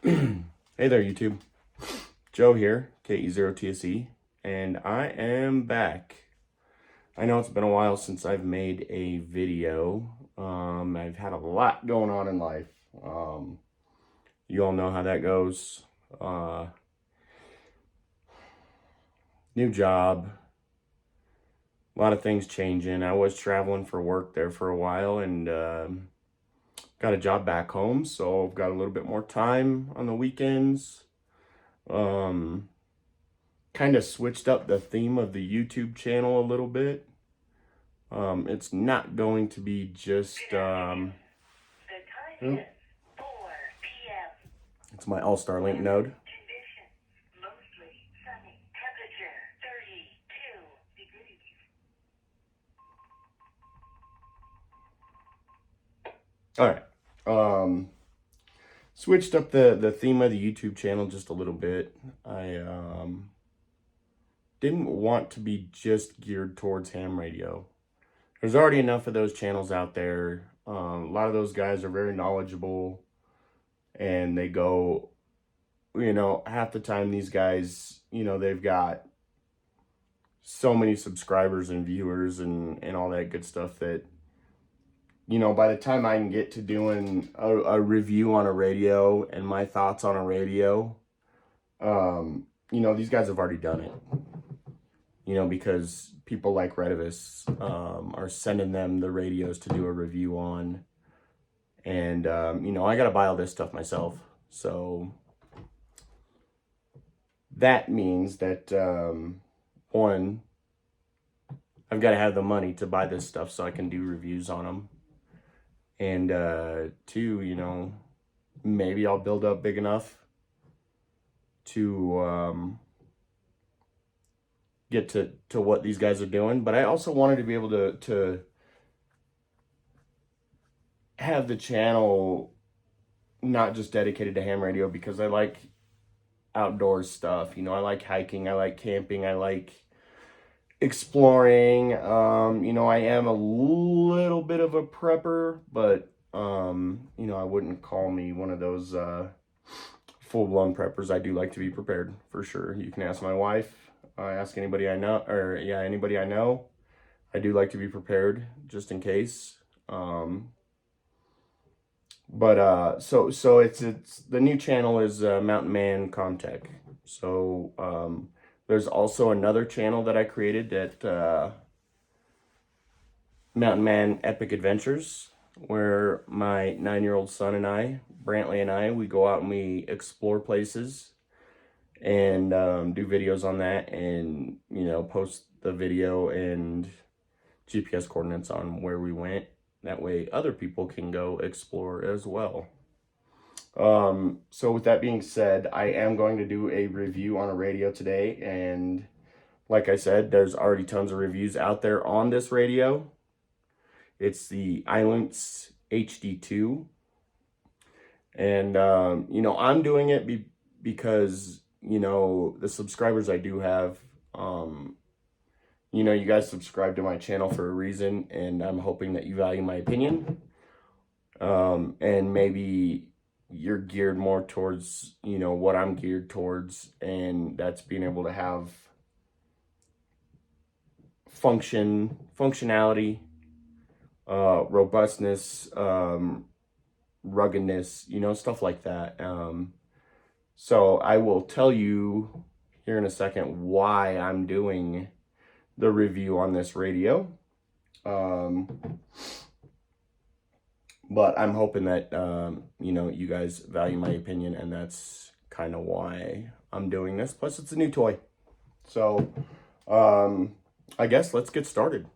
Hey there, YouTube. Joe here, KE0TSE, and I am back. I know it's been a while since I've made a video. I've had a lot going on in life. You all know how that goes. New job, a lot of things changing. I was traveling for work there for a while and got a job back home, so I've got a little bit more time on the weekends. Kind of switched up the theme of the YouTube channel a little bit. It's not going to be just, it's my All-Star Link node. All right. Switched up the theme of the YouTube channel just a little bit. I didn't want to be just geared towards ham radio. There's already enough of those channels out there. A lot of those guys are very knowledgeable, and they go, half the time these guys, they've got so many subscribers and viewers and all that good stuff that, by the time I can get to doing a review on a radio and my thoughts on a radio, these guys have already done it. Because people like Redivis are sending them the radios to do a review on. And, I got to buy all this stuff myself. So that means that, one, I've got to have the money to buy this stuff so I can do reviews on them. And two, maybe I'll build up big enough to get to what these guys are doing. But I also wanted to be able to have the channel not just dedicated to ham radio, because I like outdoor stuff. I like hiking, I like camping, I like exploring. I am a little bit of a prepper, but I wouldn't call me one of those full-blown preppers. I do like to be prepared, for sure. You can ask my wife, ask anybody I know, anybody I know. I do like to be prepared just in case. So it's the new channel is Mountain Man Comtech. So there's also another channel that I created that Mountain Man Epic Adventures, where my 9-year-old son and I, Brantley and I, we go out and we explore places and do videos on that, and post the video and GPS coordinates on where we went. That way other people can go explore as well. So with that being said, I am going to do a review on a radio today, and like I said, there's already tons of reviews out there on this radio. It's the Islands HD2, and I'm doing it because the subscribers I do have, you guys subscribe to my channel for a reason, and I'm hoping that you value my opinion, and maybe you're geared more towards, what I'm geared towards, and that's being able to have functionality, robustness, ruggedness, stuff like that. So I will tell you here in a second why I'm doing the review on this radio. But I'm hoping that, you guys value my opinion, and that's kind of why I'm doing this. Plus, it's a new toy. So, I guess let's get started.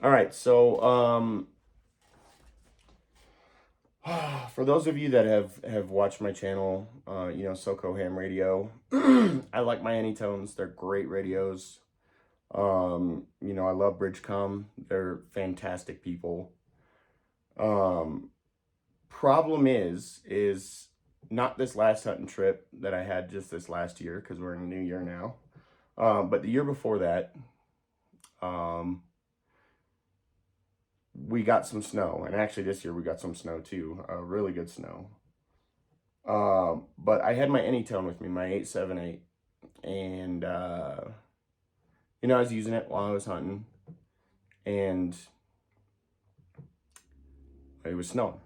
All right, so for those of you that have watched my channel, SoCo Ham Radio, I like my Anytones. They're great radios. You know, I love Bridgecom. They're fantastic people. Problem is not this last hunting trip that I had just this last year, because we're in a new year now. But the year before that, we got some snow, and actually this year we got some snow too, really good snow. But I had my Anytone with me, my 878, and you know, I was using it while I was hunting, and it was snowing,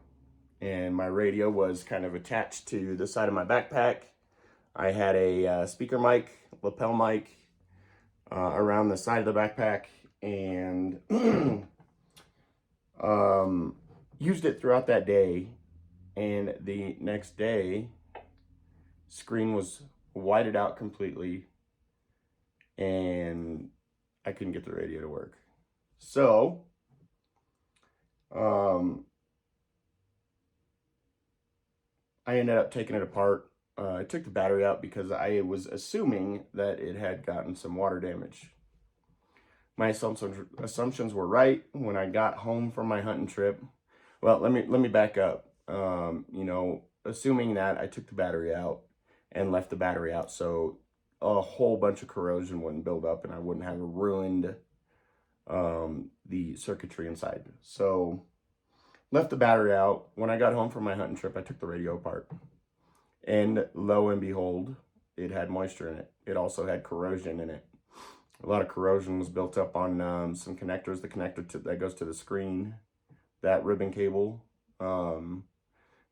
and my radio was kind of attached to the side of my backpack. I had a speaker mic, lapel mic, around the side of the backpack, and used it throughout that day. And the next day, screen was whited out completely, and I couldn't get the radio to work. So, I ended up taking it apart. I took the battery out because I was assuming that it had gotten some water damage. My assumptions were right. When I got home from my hunting trip, well, let me back up. You know, assuming that I took the battery out and left the battery out, so a whole bunch of corrosion wouldn't build up and I wouldn't have ruined the circuitry inside. So left the battery out. When I got home from my hunting trip, I took the radio apart, and lo and behold, it had moisture in it. It also had corrosion in it. A lot of corrosion was built up on some connectors, the connector that goes to the screen, that ribbon cable,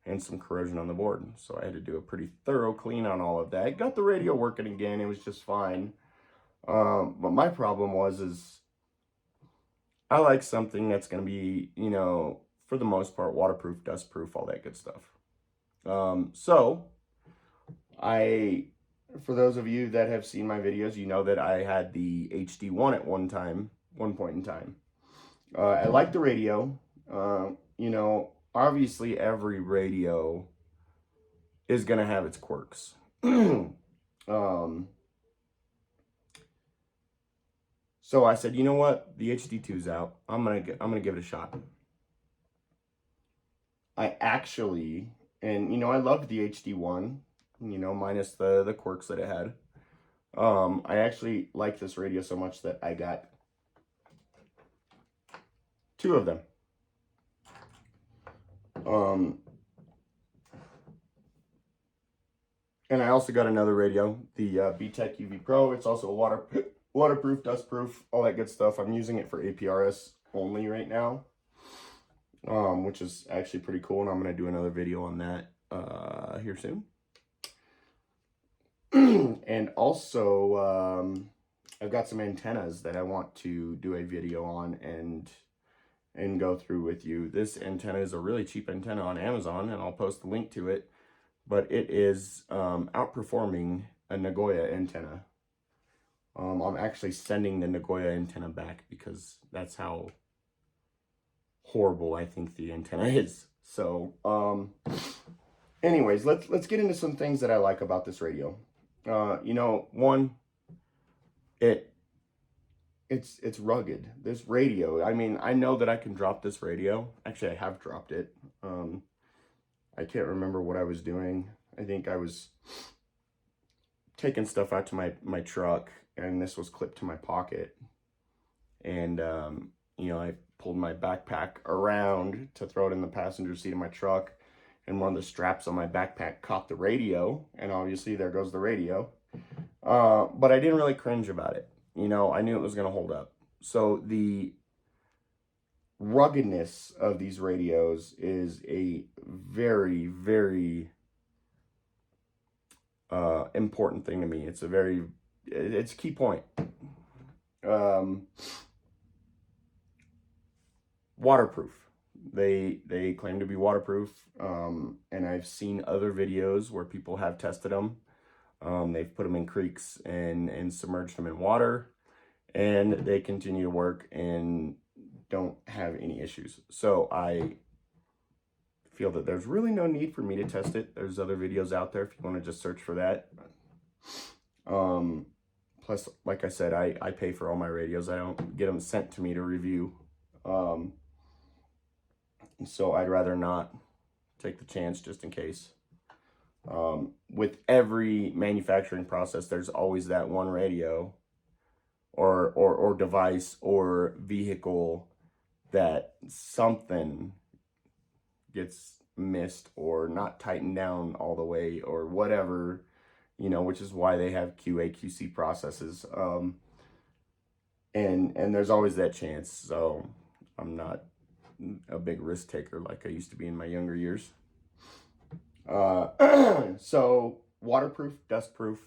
and some corrosion on the board. So I had to do a pretty thorough clean on all of that. Got the radio working again. It was just fine. But my problem is I like something that's going to be, you know, for the most part, waterproof, dustproof, all that good stuff. So for those of you that have seen my videos, you know that I had the HD1 at one point in time. I like the radio. You know, obviously every radio is going to have its quirks. So I said, you know what? The HD2's out. I'm gonna give it a shot. I actually, and you know, I loved the HD1, you know, minus the quirks that it had. I actually like this radio so much that I got 2 of them. And I also got another radio, the BTEC UV Pro. It's also waterproof, dustproof, all that good stuff. I'm using it for APRS only right now, which is actually pretty cool, and I'm going to do another video on that here soon. And also, I've got some antennas that I want to do a video on and go through with you. This antenna is a really cheap antenna on Amazon, and I'll post the link to it, but it is outperforming a Nagoya antenna. I'm actually sending the Nagoya antenna back because that's how horrible I think the antenna is. So, anyways, let's get into some things that I like about this radio. You know, one, it's rugged. This radio, I mean, I know that I can drop this radio. Actually, I have dropped it. I can't remember what I was doing. I think I was taking stuff out to my truck, and this was clipped to my pocket. And, you know, I pulled my backpack around to throw it in the passenger seat of my truck, and one of the straps on my backpack caught the radio, and obviously there goes the radio. But I didn't really cringe about it. You know, I knew it was going to hold up. So the ruggedness of these radios is a very, very important thing to me. It's a key point. Waterproof. They claim to be waterproof, and I've seen other videos where people have tested them. They've put them in creeks and submerged them in water, and they continue to work and don't have any issues. So I feel that there's really no need for me to test it. There's other videos out there if you want to just search for that. Plus, like I said, I pay for all my radios. I don't get them sent to me to review. So I'd rather not take the chance just in case. With every manufacturing process, there's always that one radio or device or vehicle that something gets missed or not tightened down all the way or whatever, you know, which is why they have QA, QC processes. And there's always that chance. So I'm not a big risk taker like I used to be in my younger years. So waterproof, dustproof.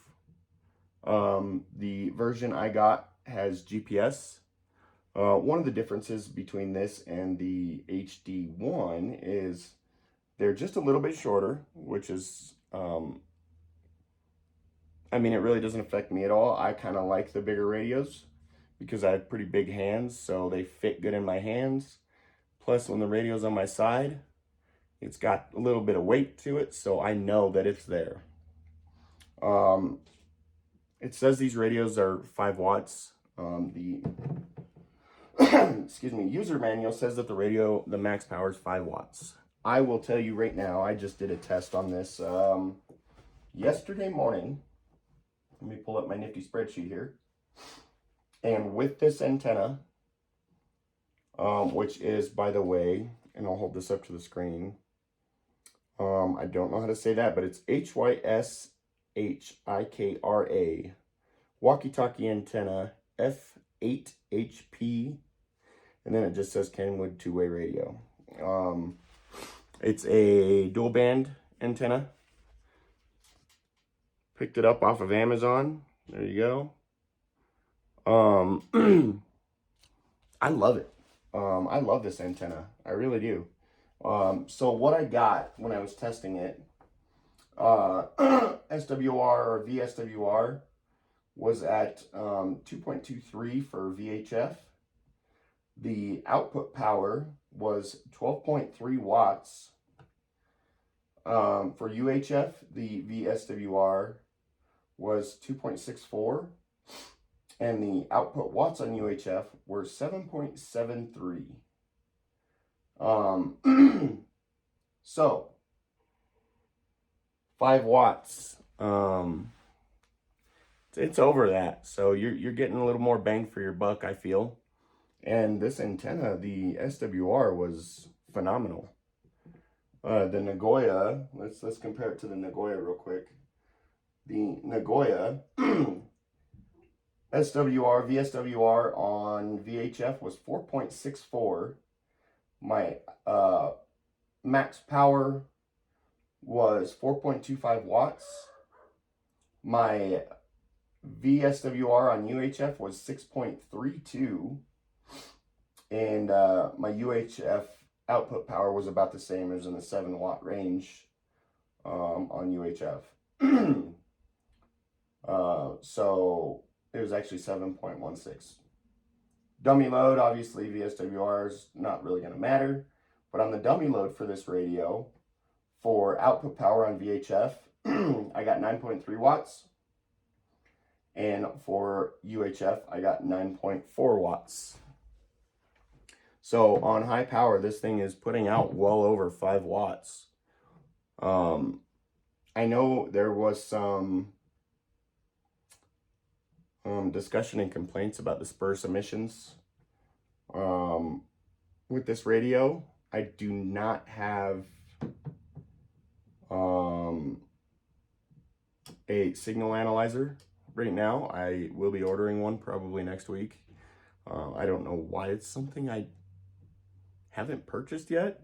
The version I got has GPS. One of the differences between this and the HD1 is they're just a little bit shorter, which is, I mean, it really doesn't affect me at all. I kind of like the bigger radios because I have pretty big hands, so they fit good in my hands. Plus, when the radio's on my side, it's got a little bit of weight to it, so I know that it's there. It says these radios are 5 watts. The excuse me, user manual says that the max power is 5 watts. I will tell you right now, I just did a test on this yesterday morning. Let me pull up my nifty spreadsheet here. And with this antenna, which is, by the way, and I'll hold this up to the screen. I don't know how to say that, but it's HYSHIKRA. Walkie-talkie antenna F8HP. And then it just says Kenwood two-way radio. It's a dual band antenna. Picked it up off of Amazon. There you go. I love it. I love this antenna. I really do. So what I got when I was testing it, SWR or VSWR was at 2.23 for VHF. The output power was 12.3 watts. For UHF, the VSWR was 2.64. And the output watts on UHF were 7.73. So 5 watts. It's over that. So you're getting a little more bang for your buck, I feel. And this antenna, the SWR, was phenomenal. The Nagoya, let's compare it to the Nagoya real quick. The Nagoya SWR, VSWR on VHF was 4.64. My max power was 4.25 watts. My VSWR on UHF was 6.32. And my UHF output power was about the same. It was in the 7 watt range on UHF. So it was actually 7.16. Dummy load, obviously VSWR is not really going to matter. But on the dummy load for this radio, for output power on VHF, I got 9.3 watts. And for UHF, I got 9.4 watts. So on high power, this thing is putting out well over 5 watts. I know there was some discussion and complaints about disperse emissions with this radio. I do not have a signal analyzer right now. I will be ordering one probably next week. I don't know why it's something I haven't purchased yet,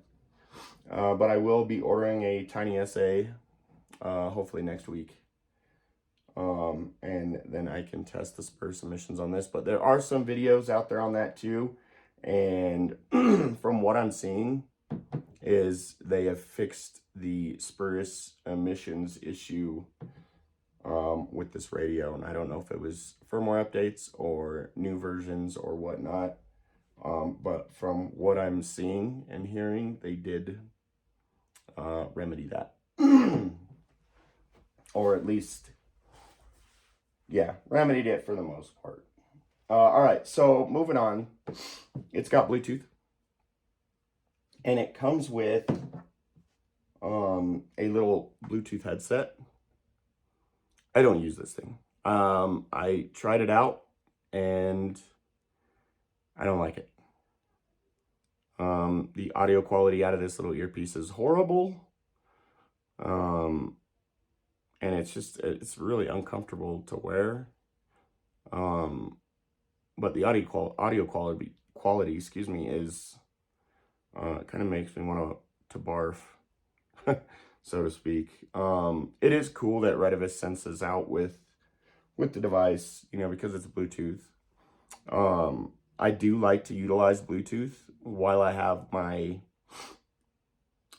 but I will be ordering a tiny SA hopefully next week. And then I can test the disperse emissions on this. But there are some videos out there on that too. And from what I'm seeing is they have fixed the disperse emissions issue with this radio. And I don't know if it was firmware updates or new versions or whatnot. But from what I'm seeing and hearing, they did remedy that. Or at least yeah, remedied it for the most part. All right, so moving on. It's got Bluetooth, and it comes with a little Bluetooth headset. I don't use this thing. I tried it out, and I don't like it. The audio quality out of this little earpiece is horrible. And it's really uncomfortable to wear. But the audio quality, excuse me, is kind of makes me want to barf, so to speak. It is cool that Retevis senses out with the device, because it's Bluetooth. I do like to utilize Bluetooth while I have my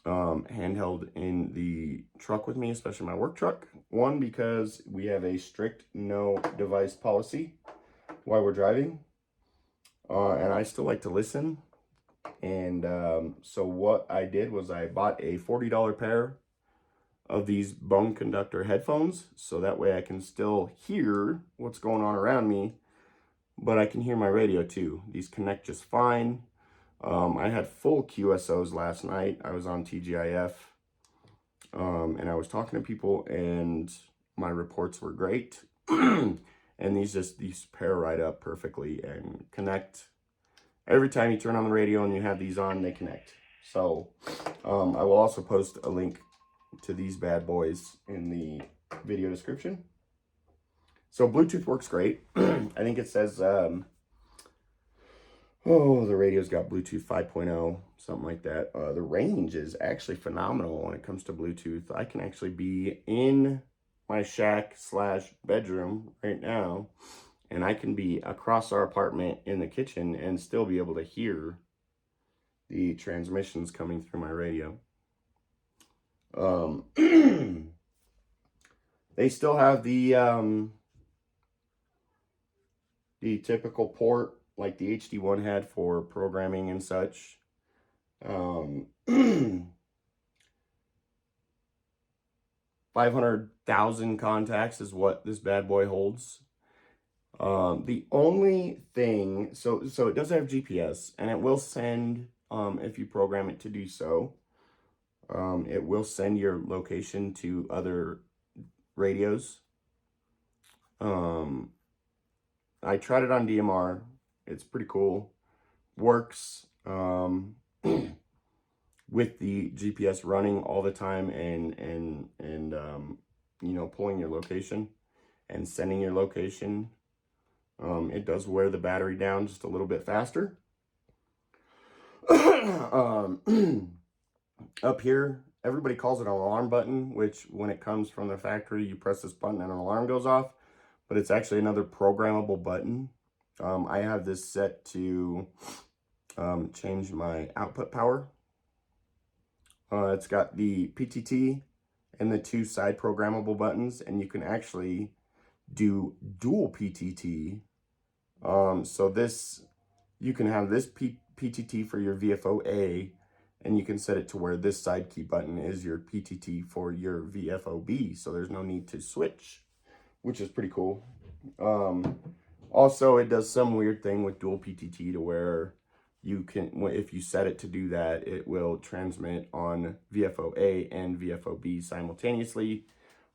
handheld in the truck with me, especially my work truck. One, because we have a strict no device policy while we're driving, and I still like to listen. And so what I did was I bought a $40 pair of these bone conductor headphones, so that way I can still hear what's going on around me, but I can hear my radio too. These connect just fine. I had full QSOs last night. I was on TGIF, and I was talking to people, and my reports were great. And these pair right up perfectly and connect. Every time you turn on the radio and you have these on, they connect. So I will also post a link to these bad boys in the video description. So Bluetooth works great. I think it says, the radio's got Bluetooth 5.0, something like that. The range is actually phenomenal when it comes to Bluetooth. I can actually be in my shack / bedroom right now, and I can be across our apartment in the kitchen and still be able to hear the transmissions coming through my radio. They still have the typical port like the HD1 had for programming and such. 500,000 contacts is what this bad boy holds. The only thing, so it does have GPS, and it will send, if you program it to do so, it will send your location to other radios. I tried it on DMR. It's pretty cool. Works with the GPS running all the time and pulling your location and sending your location. It does wear the battery down just a little bit faster. Up here, everybody calls it an alarm button, which when it comes from the factory, you press this button and an alarm goes off, but it's actually another programmable button. I have this set to change my output power. It's got the PTT and the 2 side programmable buttons, and you can actually do dual PTT. So this, you can have this PTT for your VFO-A, and you can set it to where this side key button is your PTT for your VFO-B, so there's no need to switch, which is pretty cool. Also, it does some weird thing with dual PTT to where you can, if you set it to do that, it will transmit on VFO-A and VFO-B simultaneously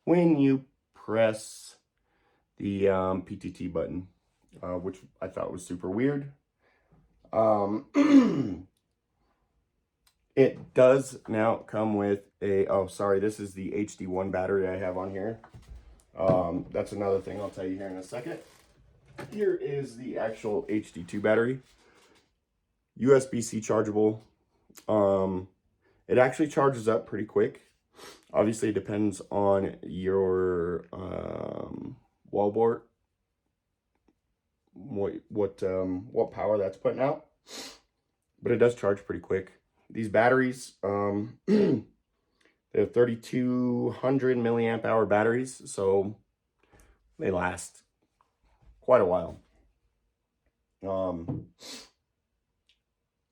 when you press the PTT button, which I thought was super weird. It does now come with a, this is the HD1 battery I have on here. That's another thing I'll tell you here in a second. Here is the actual HD2 battery. USB-C chargeable. It actually charges up pretty quick. Obviously, it depends on your wallboard, what power that's putting out, but it does charge pretty quick. These batteries, they have 3,200 milliamp hour batteries, so they last quite a while.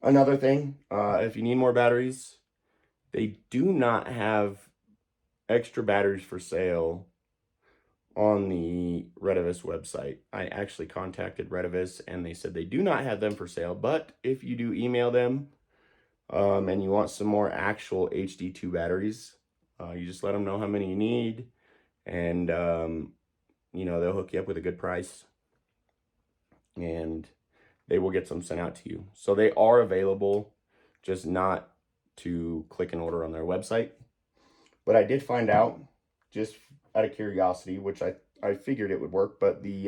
Another thing, if you need more batteries, they do not have extra batteries for sale on the Retevis website. I actually contacted Retevis and they said they do not have them for sale, but if you do email them and you want some more actual HD2 batteries, you just let them know how many you need, and you know, they'll hook you up with a good price and they will get some sent out to you. So they are available, just not to click and order on their website. But I did find out, just out of curiosity, which I figured it would work, but the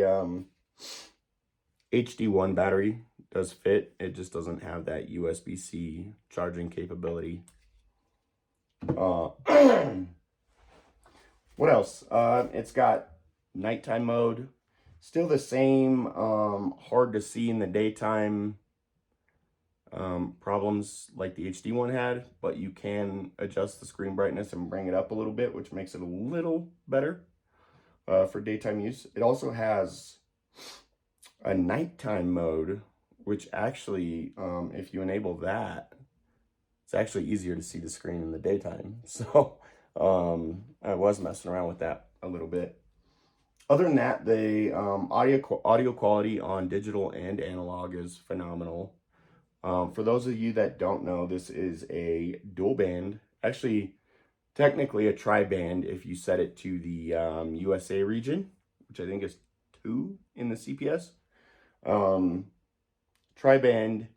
HD1 battery does fit. It just doesn't have that USB-C charging capability. What else? It's got nighttime mode. Still the same hard to see in the daytime problems like the HD one had, but you can adjust the screen brightness and bring it up a little bit, which makes it a little better for daytime use. It also has a nighttime mode, which actually, if you enable that, it's actually easier to see the screen in the daytime. So I was messing around with that a little bit. Other than that, the audio quality on digital and analog is phenomenal. For those of you that don't know, this is a dual band, actually technically a tri-band if you set it to the USA region, which I think is 2 in the CPS. Tri-band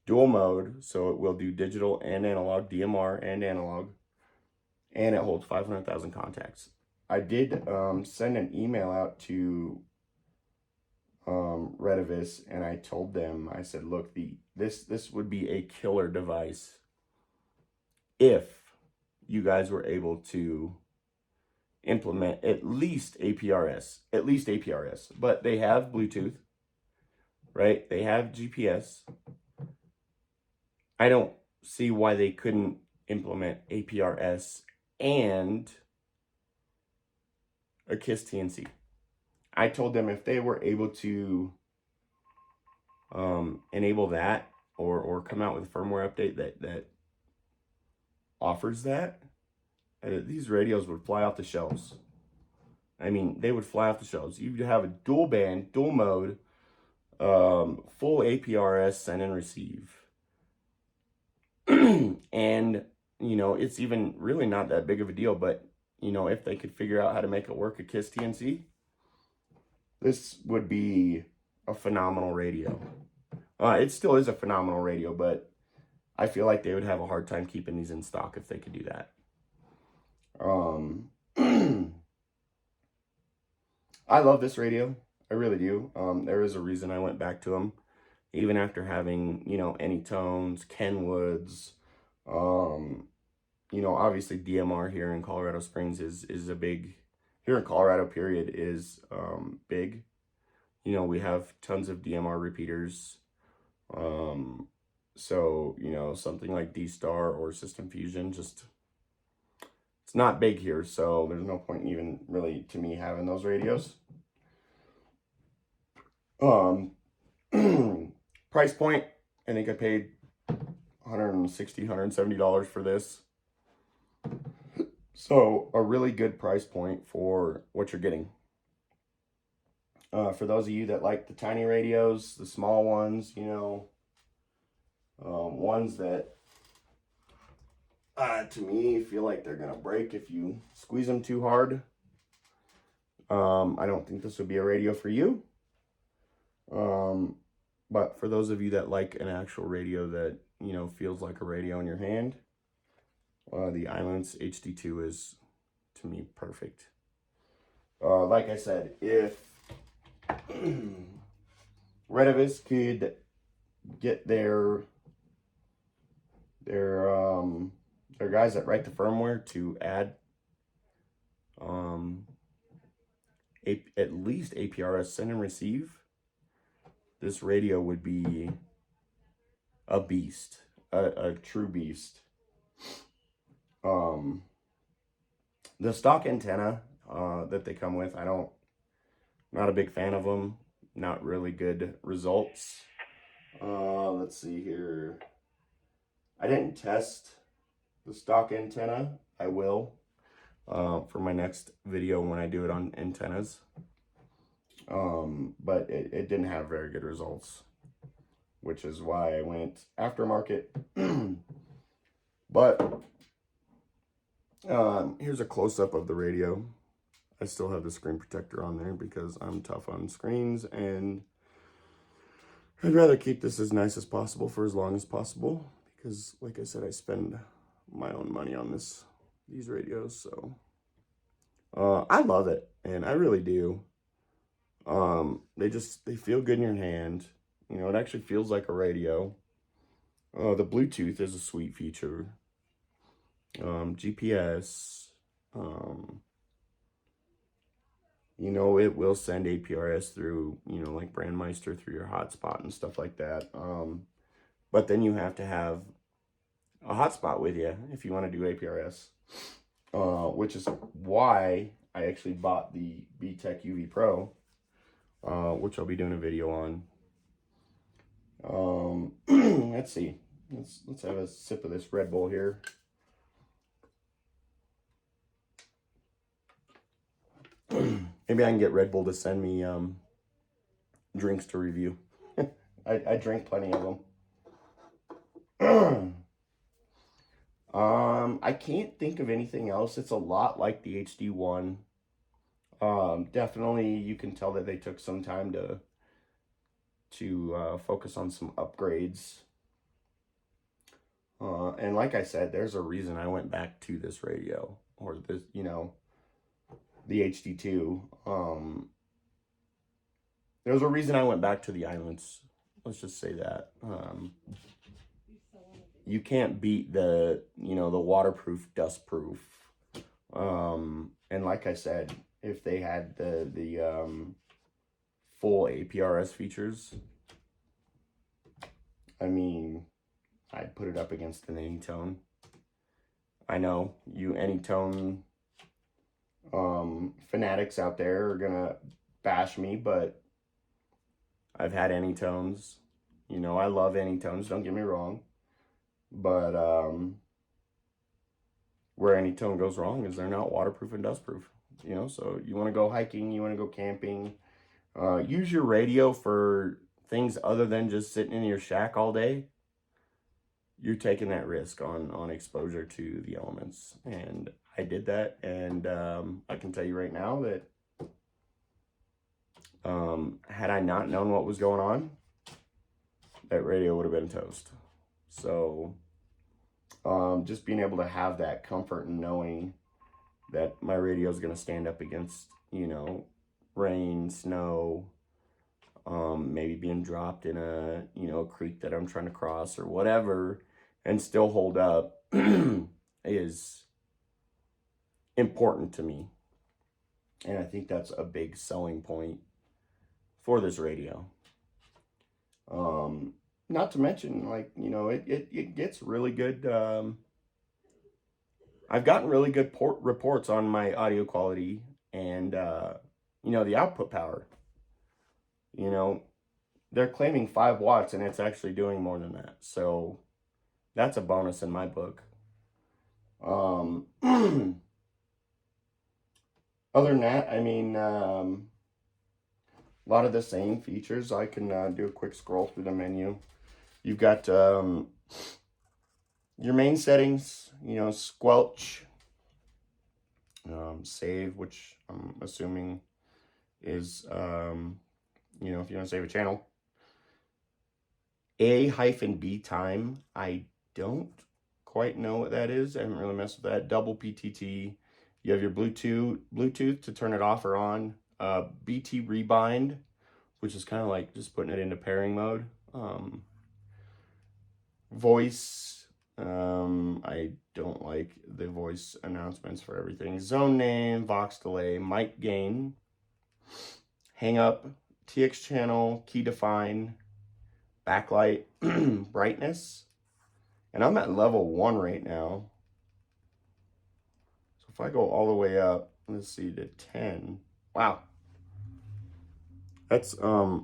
dual mode, so it will do digital and analog, DMR and analog, and it holds 500,000 contacts. I did send an email out to Retevis, and I told them, I said, look, this would be a killer device if you guys were able to implement at least APRS, but they have Bluetooth, right? They have GPS. I don't see why they couldn't implement APRS and a KISS TNC. I told them if they were able to enable that or come out with a firmware update that offers that, these radios would fly off the shelves. I mean, they would fly off the shelves. You'd have a dual band, dual mode, full APRS send and receive. And, you know, it's even really not that big of a deal, but, you know, if they could figure out how to make it work a KISS TNC, this would be a phenomenal radio. It still is a phenomenal radio, but I feel like they would have a hard time keeping these in stock if they could do that. I love this radio. I really do. There is a reason I went back to them, even after having, you know, Anytones, Kenwoods. You know, obviously DMR here in Colorado Springs is a big, here in Colorado period is big. You know, we have tons of DMR repeaters. So, you know, something like D-Star or System Fusion, just, it's not big here, so there's no point even really to me having those radios. Price point, I think I paid $160, $170 for this. So a really good price point for what you're getting. For those of you that like the tiny radios, the small ones, you know, ones that to me feel like they're gonna break if you squeeze them too hard. I don't think this would be a radio for you. But for those of you that like an actual radio that, you know, feels like a radio in your hand, the Islands HD2 is, to me, perfect. Like I said, if Retevis could get their guys that write the firmware to add at least APRS send and receive, this radio would be a beast, a true beast. The stock antenna that they come with, not a big fan of them. Not really good results. Let's see here. I didn't test the stock antenna. I will. for my next video when I do it on antennas. But it didn't have very good results, which is why I went aftermarket. But here's a close-up of the radio. I still have the screen protector on there because I'm tough on screens, and I'd rather keep this as nice as possible for as long as possible because, like I said, I spend my own money on these radios. So I love it, and I really do. They feel good in your hand. You know, it actually feels like a radio. The Bluetooth is a sweet feature. GPS. You know, it will send APRS through, you know, like Brandmeister through your hotspot and stuff like that. But then you have to have a hotspot with you if you want to do APRS, which is why I actually bought the B-Tech UV Pro, which I'll be doing a video on. Let's see. Let's have a sip of this Red Bull here. Maybe I can get Red Bull to send me drinks to review. I drink plenty of them. I can't think of anything else. It's a lot like the HD1. Definitely you can tell that they took some time to focus on some upgrades. And like I said, there's a reason I went back to this radio, or this, you know, the HD2. There's a reason I went back to the Islands. Let's just say that. You can't beat the, you know, the waterproof, dustproof. And like I said, if they had the full APRS features, I mean, I'd put it up against an Anytone. I know you Anytone fanatics out there are gonna bash me, but I've had Anytones. You know, I love Anytones, don't get me wrong. But where Anytone goes wrong is they're not waterproof and dustproof. You know, so you want to go hiking, you want to go camping, use your radio for things other than just sitting in your shack all day. You're taking that risk on exposure to the elements. And I did that, and I can tell you right now that had I not known what was going on, that radio would have been toast. So just being able to have that comfort and knowing that my radio is going to stand up against, you know, rain, snow, maybe being dropped in a, you know, a creek that I'm trying to cross or whatever, and still hold up is important to me. And I think that's a big selling point for this radio. Not to mention, like, you know, it gets really good. I've gotten really good reports on my audio quality and, you know, the output power. You know, they're claiming 5 watts and it's actually doing more than that. So that's a bonus in my book. Other than that, I mean, a lot of the same features. I can do a quick scroll through the menu. You've got your main settings, you know, squelch, save, which I'm assuming is, you know, if you want to save a channel. A-B time, I don't quite know what that is. I haven't really messed with that. Double PTT. You have your Bluetooth to turn it off or on. BT rebind, which is kind of like just putting it into pairing mode. Voice, I don't like the voice announcements for everything. Zone name, Vox delay, mic gain, hang up, TX channel, key define, backlight, brightness. And I'm at level 1 right now. So if I go all the way up, let's see, to 10. Wow. That's, let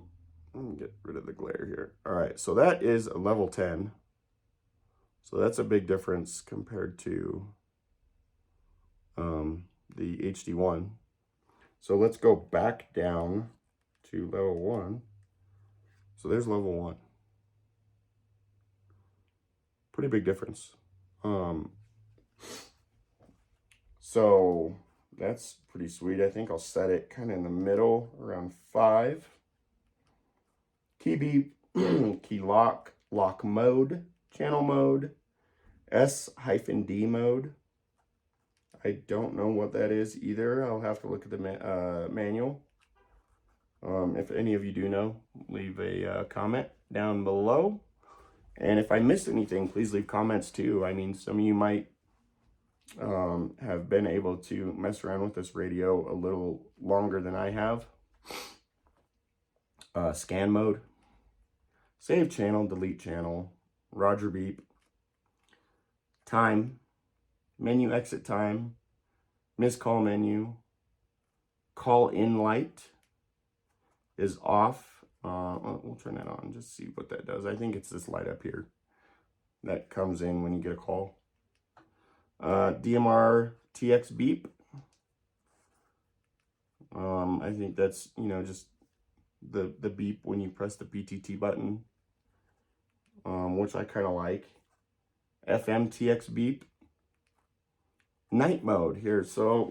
me get rid of the glare here. All right, so that is a level 10. So that's a big difference compared to the HD1. So let's go back down to level 1. So there's level 1. Pretty big difference. So that's pretty sweet. I think I'll set it kind of in the middle, around 5. Key beep, key lock, lock mode, channel mode, S-D mode. I don't know what that is either. I'll have to look at the manual. If any of you do know, leave a comment down below. And if I missed anything, please leave comments too. I mean, some of you might have been able to mess around with this radio a little longer than I have. Scan mode, save channel, delete channel, Roger beep, time, menu exit time, missed call menu, call in light is off. We'll turn that on, just see what that does. I think it's this light up here that comes in when you get a call. DMR TX beep. I think that's, you know, just the beep when you press the PTT button, which I kind of like. FM TX beep. Night mode here. So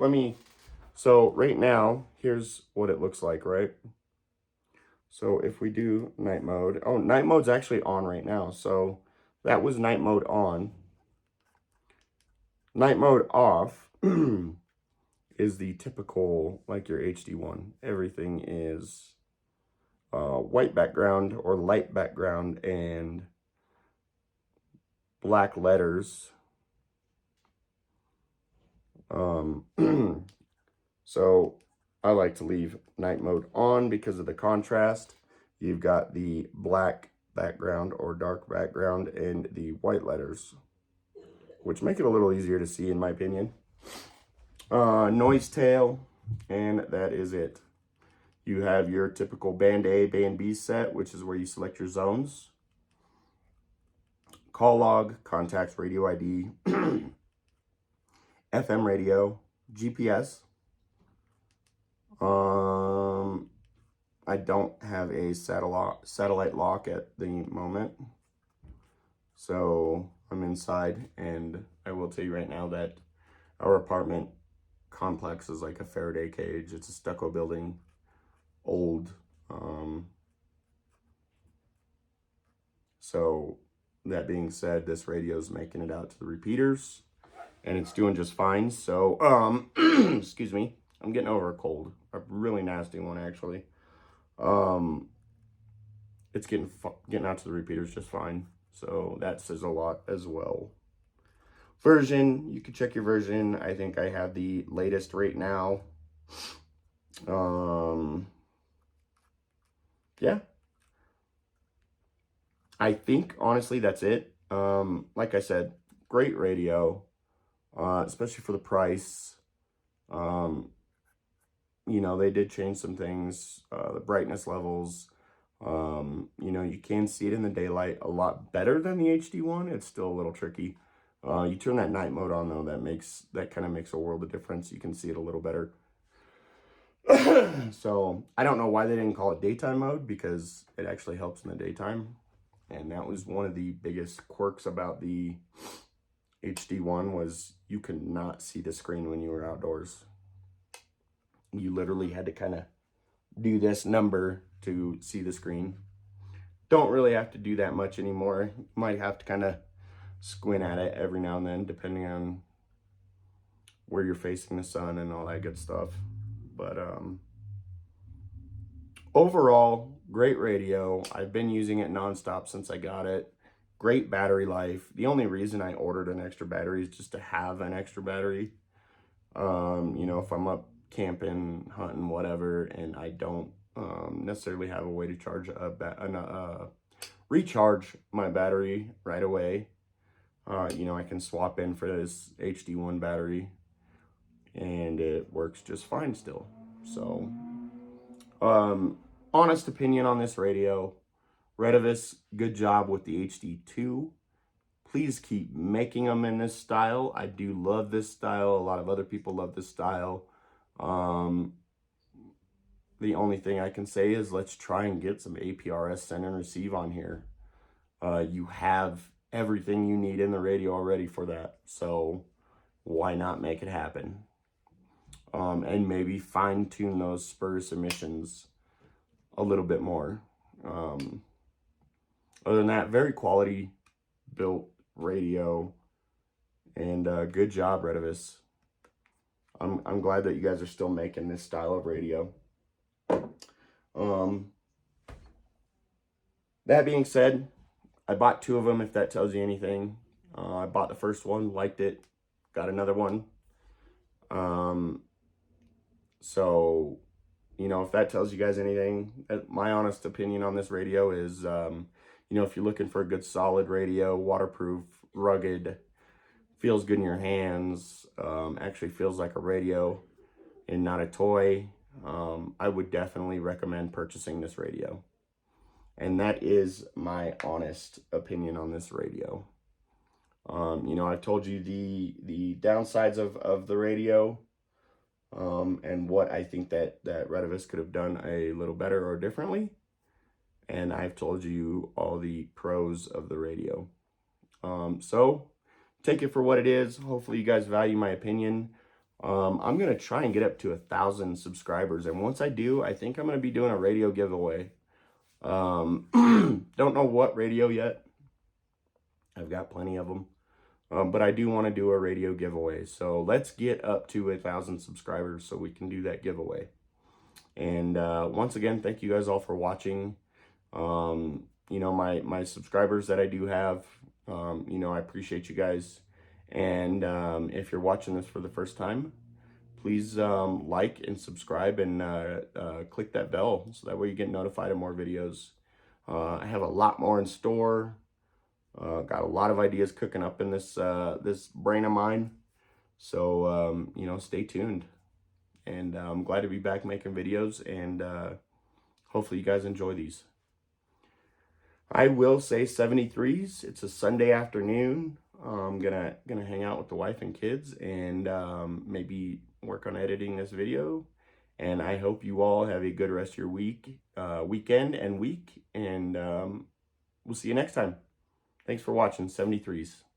right now, here's what it looks like, right? So if we do night mode, oh, night mode's actually on right now. So that was night mode on. Night mode off is the typical, like your HD1. Everything is white background or light background and black letters. So I like to leave night mode on because of the contrast. You've got the black background or dark background and the white letters, which make it a little easier to see in my opinion. Noise tail, and that is it. You have your typical band A, band B set, which is where you select your zones. Call log, contacts, radio ID, FM radio, GPS. I don't have a satellite lock at the moment, so I'm inside, and I will tell you right now that our apartment complex is like a Faraday cage. It's a stucco building, old. So that being said, this radio is making it out to the repeaters, and it's doing just fine. So, excuse me, I'm getting over a cold, a really nasty one actually. It's getting out to the repeaters just fine. So that says a lot as well. Version, you can check your version. I think I have the latest right now. Yeah. I think, honestly, that's it. Like I said, great radio, especially for the price. You know, they did change some things, the brightness levels. You know, you can see it in the daylight a lot better than the HD1. It's still a little tricky. You turn that night mode on though, that kind of makes a world of difference. You can see it a little better. So I don't know why they didn't call it daytime mode, because it actually helps in the daytime. And that was one of the biggest quirks about the HD1 was you could not see the screen when you were outdoors. You literally had to kind of do this number to see the screen. Don't really have to do that much anymore. You might have to kind of squint at it every now and then, depending on where you're facing the sun and all that good stuff. But overall, great radio. I've been using it nonstop since I got it. Great battery life. The only reason I ordered an extra battery is just to have an extra battery. You know, if I'm up camping, hunting, whatever, and I don't necessarily have a way to charge recharge my battery right away, you know, I can swap in for this HD1 battery and it works just fine still. So honest opinion on this radio, Retevis, good job with the HD2. Please keep making them in this style. I do love this style. A lot of other people love this style. The only thing I can say is let's try and get some APRS send and receive on here. You have everything you need in the radio already for that. So why not make it happen? And maybe fine tune those spur submissions a little bit more. Other than that, very quality built radio, and good job, Redivis. I'm glad that you guys are still making this style of radio. That being said, I bought 2 of them, if that tells you anything. I bought the first one, liked it, got another one. So, you know, if that tells you guys anything, my honest opinion on this radio is, you know, if you're looking for a good solid radio, waterproof, rugged, feels good in your hands, actually feels like a radio and not a toy, I would definitely recommend purchasing this radio. And that is my honest opinion on this radio. You know, I've told you the downsides of the radio, and what I think that Redivis could have done a little better or differently. And I've told you all the pros of the radio. So take it for what it is. Hopefully you guys value my opinion. I'm going to try and get up to 1,000 subscribers. And once I do, I think I'm going to be doing a radio giveaway. Don't know what radio yet. I've got plenty of them. But I do want to do a radio giveaway. So let's get up to 1,000 subscribers so we can do that giveaway. And once again, thank you guys all for watching. You know, my subscribers that I do have, you know, I appreciate you guys. And if you're watching this for the first time, please like and subscribe and click that bell so that way you get notified of more videos. I have a lot more in store. Got a lot of ideas cooking up in this this brain of mine. So, you know, stay tuned. And I'm glad to be back making videos, and hopefully you guys enjoy these. I will say 73s. It's a Sunday afternoon. I'm gonna hang out with the wife and kids, and maybe work on editing this video. And I hope you all have a good rest of your week, weekend and week. And we'll see you next time. Thanks for watching 73s.